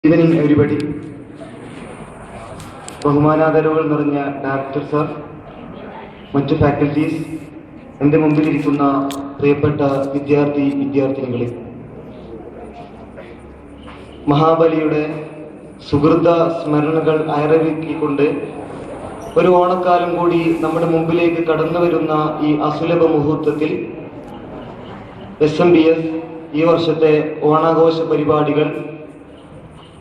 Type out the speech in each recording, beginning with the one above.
Evening everybody. ബഹുമാനാദരവുകൾ നിറഞ്ഞ director sir, മറ്റു faculties, എൻ്റെ മുമ്പിലിരിക്കുന്ന പ്രിയപ്പെട്ട വിദ്യാർത്ഥിനികളെ, മഹാബലിയുടെ സുഹൃത സ്മരണകൾ അയറവിക്കൊണ്ട് ഒരു ഓണക്കാലം കൂടി നമ്മുടെ മുമ്പിലേക്ക് കടന്നു വരുന്ന ഈ അസുലഭ മുഹൂർത്തത്തിൽ SMBS ഈ വർഷത്തെ ഓണാഘോഷ പരിപാടികൾ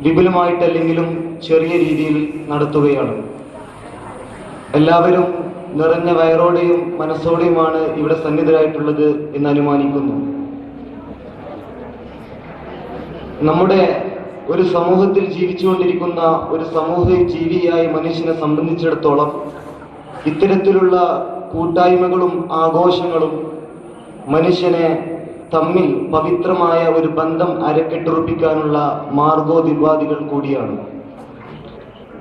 വിപുലമായിട്ടല്ലെങ്കിലും ചെറിയ രീതിയിൽ നടത്തുകയാണ്. എല്ലാവരും നിറഞ്ഞ വയറോടെയും മനസ്സോടെയുമാണ് ഇവിടെ സന്നിധരായിട്ടുള്ളത് എന്ന് അനുമാനിക്കുന്നു. നമ്മുടെ ഒരു സമൂഹത്തിൽ ജീവിച്ചുകൊണ്ടിരിക്കുന്ന ഒരു സമൂഹ ജീവിയായ മനുഷ്യനെ സംബന്ധിച്ചിടത്തോളം ഇത്തരത്തിലുള്ള കൂട്ടായ്മകളും ആഘോഷങ്ങളും മനുഷ്യനെ തമ്മിൽ പവിത്രമായ ഒരു ബന്ധം അരക്കെട്ടുറപ്പിക്കാനുള്ള മാർഗോപാധികൾ കൂടിയാണ്.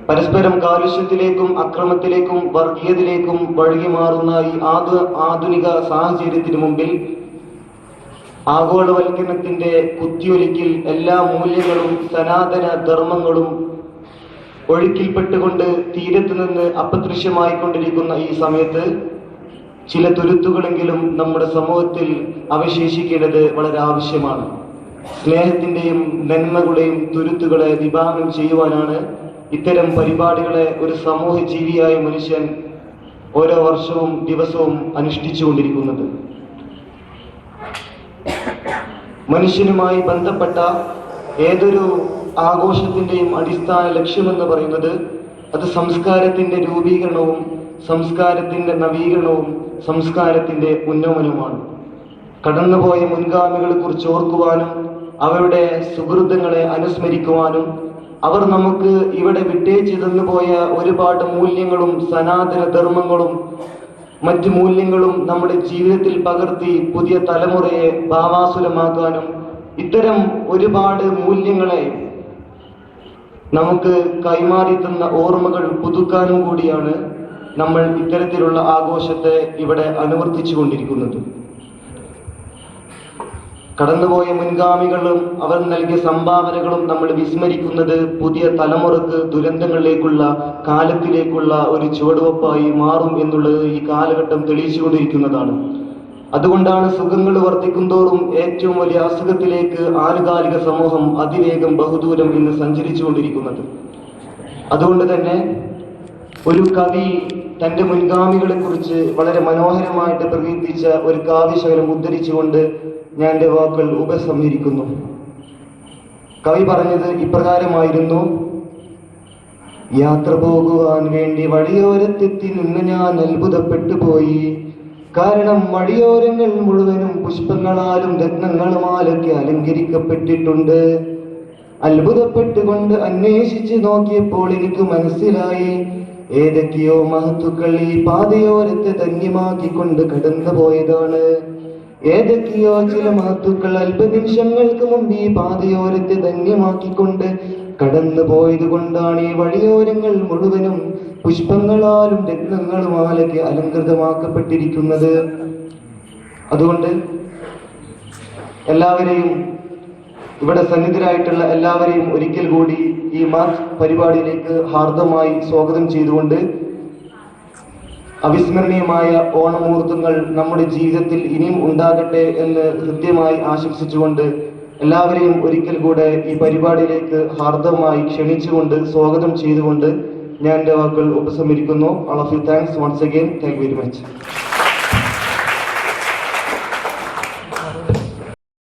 പരസ്പരം കാലുഷ്യത്തിലേക്കും അക്രമത്തിലേക്കും വർഗീയതയിലേക്കും വഴുകി മാറുന്ന ഈ ആധുനിക സാഹചര്യത്തിന് മുമ്പിൽ ആഗോളവൽക്കരണത്തിന്റെ കുത്തിയൊലിക്കിൽ എല്ലാ മൂല്യങ്ങളും സനാതന ധർമ്മങ്ങളും ഒഴുക്കിൽപ്പെട്ടുകൊണ്ട് തീരത്ത് നിന്ന് അപ്രദൃശ്യമായിക്കൊണ്ടിരിക്കുന്ന ഈ സമയത്ത് ചില തുരുത്തുകളെങ്കിലും നമ്മുടെ സമൂഹത്തിൽ അവശേഷിക്കേണ്ടത് വളരെ ആവശ്യമാണ്. സ്നേഹത്തിന്റെയും നന്മകളുടെയും തുരുത്തുകളെ വിഭാവനം ചെയ്യുവാനാണ് ഇത്തരം പരിപാടികളെ ഒരു സമൂഹ ജീവിയായ മനുഷ്യൻ ഓരോ വർഷവും ദിവസവും അനുഷ്ഠിച്ചുകൊണ്ടിരിക്കുന്നത്. മനുഷ്യനുമായി ബന്ധപ്പെട്ട ഏതൊരു ആഘോഷത്തിന്റെയും അടിസ്ഥാന ലക്ഷ്യമെന്ന് പറയുന്നത് അത് സംസ്കാരത്തിന്റെ രൂപീകരണവും സംസ്കാരത്തിന്റെ നവീകരണവും സംസ്കാരത്തിന്റെ ഉന്നമനവുമാണ്. കടന്നുപോയ മുൻഗാമികളെ കുറിച്ച് ഓർക്കുവാനും അവരുടെ സുഹൃത്തുക്കളെ അനുസ്മരിക്കുവാനും അവർ നമുക്ക് ഇവിടെ വിട്ടേച്ചു തന്നുപോയ ഒരുപാട് മൂല്യങ്ങളും സനാതന ധർമ്മങ്ങളും മറ്റു മൂല്യങ്ങളും നമ്മുടെ ജീവിതത്തിൽ പകർത്തി പുതിയ തലമുറയെ ഭാവാസുരമാക്കാനും ഇത്തരം ഒരുപാട് മൂല്യങ്ങളെ നമുക്ക് കൈമാറി തന്ന ഓർമ്മകൾ പുതുക്കാനും കൂടിയാണ് നമ്മൾ ഇത്തരത്തിലുള്ള ആഘോഷത്തെ ഇവിടെ അനുവർത്തിച്ചു കൊണ്ടിരിക്കുന്നത്. കടന്നുപോയ മുൻഗാമികളും അവർ നൽകിയ സംഭാവനകളും നമ്മൾ വിസ്മരിക്കുന്നത് പുതിയ തലമുറക്ക് ദുരന്തങ്ങളിലേക്കുള്ള കാലത്തിലേക്കുള്ള ഒരു ചുവടുവെപ്പായി മാറും എന്നുള്ളത് ഈ കാലഘട്ടം തെളിയിച്ചുകൊണ്ടിരിക്കുന്നതാണ്. അതുകൊണ്ടാണ് സുഖങ്ങൾ വർദ്ധിക്കുന്തോറും ഏറ്റവും വലിയ അസുഖത്തിലേക്ക് ആനുകാലിക സമൂഹം അതിവേഗം ബഹുദൂരം ഇന്ന് സഞ്ചരിച്ചുകൊണ്ടിരിക്കുന്നത്. അതുകൊണ്ട് തന്നെ ഒരു കവി തന്റെ മുൻഗാമികളെ കുറിച്ച് വളരെ മനോഹരമായിട്ട് പ്രകീർത്തിച്ച ഒരു കാവ്യശകലം ഉദ്ധരിച്ചുകൊണ്ട് ഞാൻ എൻ്റെ വാക്കുകൾ ഉപസംഹരിക്കുന്നു. കവി പറഞ്ഞത് ഇപ്രകാരമായിരുന്നു: യാത്ര പോകുവാൻ വേണ്ടി വഴിയോരത്തെത്തി നിന്ന് ഞാൻ അത്ഭുതപ്പെട്ടു പോയി. കാരണം വഴിയോരങ്ങൾ മുഴുവനും പുഷ്പങ്ങളാലും രത്നങ്ങളുമാലൊക്കെ അലങ്കരിക്കപ്പെട്ടിട്ടുണ്ട്. അത്ഭുതപ്പെട്ടുകൊണ്ട് അന്വേഷിച്ച് നോക്കിയപ്പോൾ എനിക്ക് മനസ്സിലായി ഏതൊക്കെയോ മഹത്തുക്കൾ ഈ പാതയോരത്തെ ധന്യമാക്കിക്കൊണ്ട് കടന്നു പോയതാണ്. ഏതൊക്കെയോ ചില മഹത്തുക്കൾ അല്പനിമിഷങ്ങൾക്ക് മുമ്പ് ഈ പാതയോരത്തെ ധന്യമാക്കിക്കൊണ്ട് കടന്നു പോയത് കൊണ്ടാണ് ഈ വഴിയോരങ്ങൾ മുഴുവനും പുഷ്പങ്ങളാലും രത്നങ്ങളുമാലൊക്കെ അലങ്കൃതമാക്കപ്പെട്ടിരിക്കുന്നത്. അതുകൊണ്ട് എല്ലാവരെയും, ഇവിടെ സന്നിധരായിട്ടുള്ള എല്ലാവരെയും ഒരിക്കൽ കൂടി ഈ മാർച്ച് പരിപാടിയിലേക്ക് ഹാർദമായി സ്വാഗതം ചെയ്തുകൊണ്ട് അവിസ്മരണീയമായ ഓണമുഹൂർത്തങ്ങൾ നമ്മുടെ ജീവിതത്തിൽ ഇനിയും ഉണ്ടാകട്ടെ എന്ന് ഹൃദ്യമായി ആശംസിച്ചുകൊണ്ട് എല്ലാവരെയും ഒരിക്കൽ കൂടെ ഈ പരിപാടിയിലേക്ക് ഹാർദമായി ക്ഷണിച്ചുകൊണ്ട് സ്വാഗതം ചെയ്തുകൊണ്ട് ഞാൻ എൻ്റെ വാക്കുകൾ ഉപസംഹരിക്കുന്നു. All of you, thanks once again. Thank you very much.